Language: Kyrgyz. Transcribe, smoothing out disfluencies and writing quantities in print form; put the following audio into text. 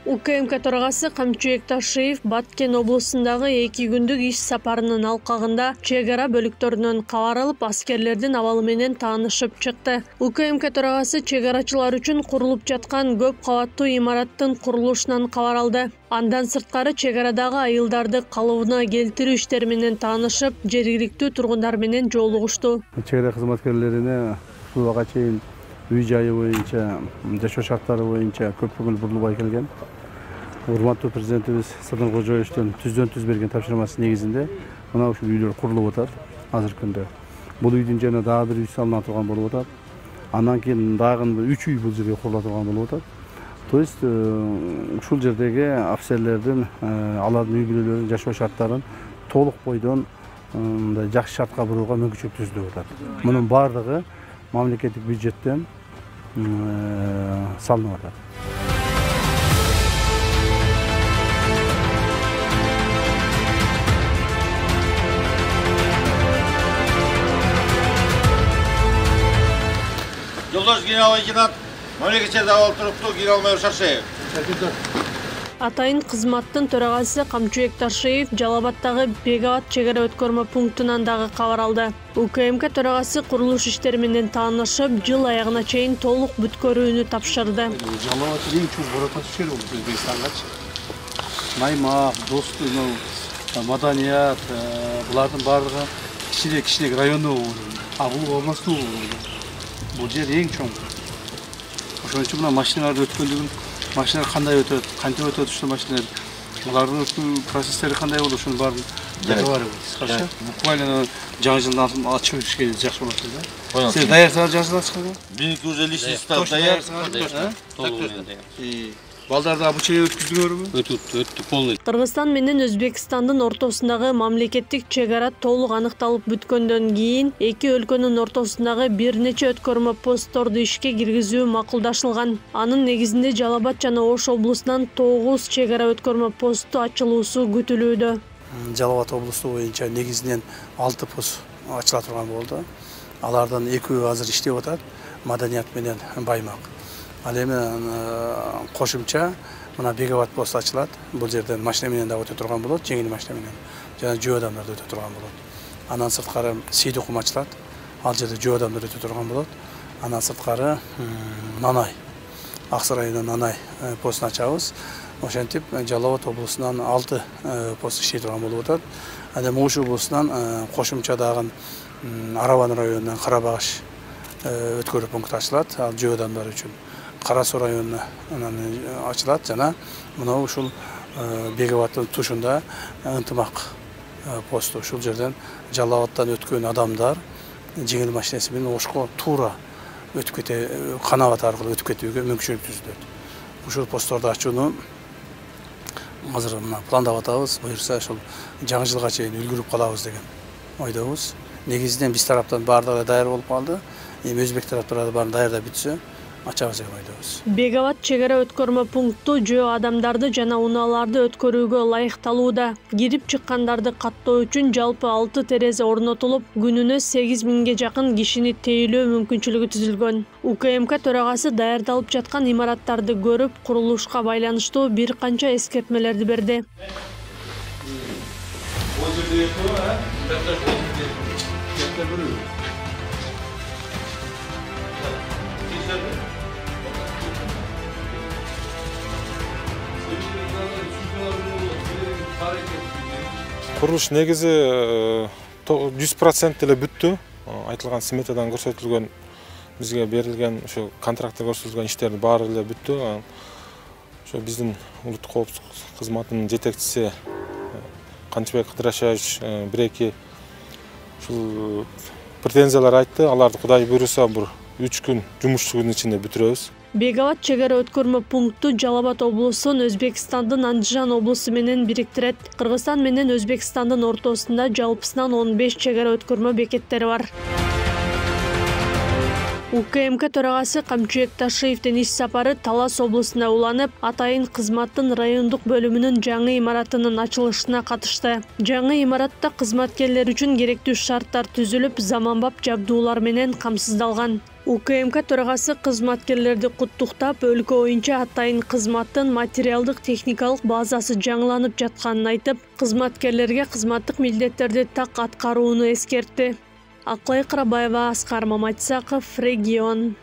УКМК төрагасы Камчыбек Ташиев Баткен облусундагы 2 күндүк иш сапарынын алкагында чек ара бөлүктөрүнөн кабар алып, аскерлердин абалы менен таанышып чыкты. УКМК төрагасы чек арачылар үчүн курулуп жаткан көп кабаттуу имараттын курулушунан кабар алды. Андан сырткары чек арадагы айылдарды калыбына келтирүү иштери менен таанышып, жергиликтүү тургундар менен жолугушту. Чек ара кызматкерлерине ушуга чейин үй жайы боюнча, жашоо шарттары боюнча көп көңүл бурулбай келген. Урматтуу президентибиз Садыр Кожоевичтен түздөн түз берген тапшырмасы негизинде мына ушул үйлөр курулуп атат азыркы күндө. Бул үйдүн жанына дагы бир үй салына турган болуп атат. Андан кийин дагы 3 үй бул жерге курула турган болуп атат. То есть ушул жердеги офицерлердин алардын үй бүлөлөрүнүн жашоо шарттарын толук бойдон жакшы шартка бурууга мүмкүнчүлүк түзүлүп атат. Мунун баардыгы мамлекеттик бюджеттен салынып атат. Жолдош генерал-лейтенант мамлекетчилик туруктуу генерал-майор Шаршеев. Атайын кызматтын төрагасы Камчыбек Ташиев Жалалабадтагы Бегават чек ара өткөрмө пунктунан дагы кабар алды. УКМК төрагасы курулуш иштери менен таанышып, жыл аягына чейин толук бүткөрүүнү тапшырды. Жалалабад эң чоң боротат жер бул Өзбекстангачы. Наймак, Достуй, Маданият, булардын баардыгы кичине району, бул областуу. Бул жер эң чоң. Ошон үчүн мына машиналар өткөндүгүн, машиналар кандай өтөт, канча өтөт ушул машиналар, булардын өткөн процесстери кандай болот, ушунун баарын договору бар. Буквально жаңы жылдан ачып өтүшкө жакшы болот да. Сиз даярсыңар жаңы жылдан чыкканга? Меники уже личный состав даяр. Балдарды обучение өткөздүңөрбү? Өттү полный. Кыргызстан менен Өзбекстандын ортосундагы мамлекеттик чек ара толук аныкталып бүткөндөн кийин эки өлкөнүн ортосундагы бир нече өткөрмө постторду ишке киргизүү макулдашылган. Анын негизинде Жалалабад жана Ош облусунан 9 чек ара өткөрмө посту ачылуусу күтүлүүдө. Жалалабад облусу боюнча негизинен 6 пост ачыла турган болду. Алардан экөө азыр иштеп атат, Маданият менен Баймак. Ал эми кошумча мына Бегават пост ачылат. Бул жерден машина менен да өтө турган болот, жеңил машина менен. Жана жөө адамдар да өтө турган болот. Андан сырткары Сейдукум ачылат. Ал жерде жөө адамдар өтө турган болот. Андан сырткары Нанай, Аксы районунун Нанай постун ачабыз. Ошентип Жалалабад облусунан 6 пост иштей турган болуп атат. Анда Ош облусунан кошумча дагы Араван районунан Карабагыш өткөрүү пункту ачылат. Ал жөө адамдар үчүн. Кара Суу районунан ачылат жана мына ушул Бегаваттын тушунда ынтымак посту. Ушул жерден Жалалабадтан өткөн адамдар жеңил машинеси менен Ошко туура өтүп кете, Канабат аркылуу өтүп кетүүгө мүмкүнчүлүк түзүлөт. Ушул постторду ачууну азыр мына пландап атабыз. Буюрса ушул жаңы жылга чейин үлгүрүп калабыз деген ойдобуз. Негизинен биз тараптан баардыгы даяр болуп калды. Эми Өзбек тараптары да баарын даярдап бүтсө, ачабыз деген ойдобуз. Бегават чек ара өткөрмө пункту жөө адамдарды жана унааларды өткөрүүгө ылайыкталууда. Кирип чыккандарды каттоо үчүн жалпы 6 терезе орнотулуп, күнүнө 8000ге жакын кишини тейлөө мүмкүнчүлүгү түзүлгөн. УКМК төрагасы даярдалып жаткан имараттарды көрүп, курулушка байланыштуу бир канча эскертмелерди берди. Курулуш негизи 100% эле бүттү. Айтылган сметадан көрсөтүлгөн, бизге берилген, ошо контрактта көрсөтүлгөн иштердин баары эле бүттү. Ошо биздин улуттук коопсуздук кызматынын жетекчиси Канчыбек Кыдырашевич бир-эки ушул претензиялар айтты. Аларды Кудай буйруса бир 3 күн жумуш күнүнүн ичинде бүтүрөбүз. Бегават чек ара өткөрмө пункту Жалалабад облусун Өзбекстандын Андижан облусу менен бириктирет. Кыргызстан менен Өзбекстандын ортосунда жалпысынан 15 чек ара өткөрмө бекеттери бар. УКМК төрагасы Камчыбек Ташиевдин иш сапары Талас облусуна уланып, атайын кызматтын райондук бөлүмүнүн жаңы имаратынын ачылышына катышты. Жаңы имаратта кызматкерлер үчүн керектүү шарттар түзүлүп, заманбап жабдуулар менен камсыздалган. УКМК төрагасы кызматкерлерди куттуктап, өлкө боюнча атайын кызматтын материалдык техникалык базасы жаңыланып жатканын айтып, кызматкерлерге кызматтык милдеттерди так аткарууну эскертти. Аклай Карабаева, Аскар Маматсаков, Регион.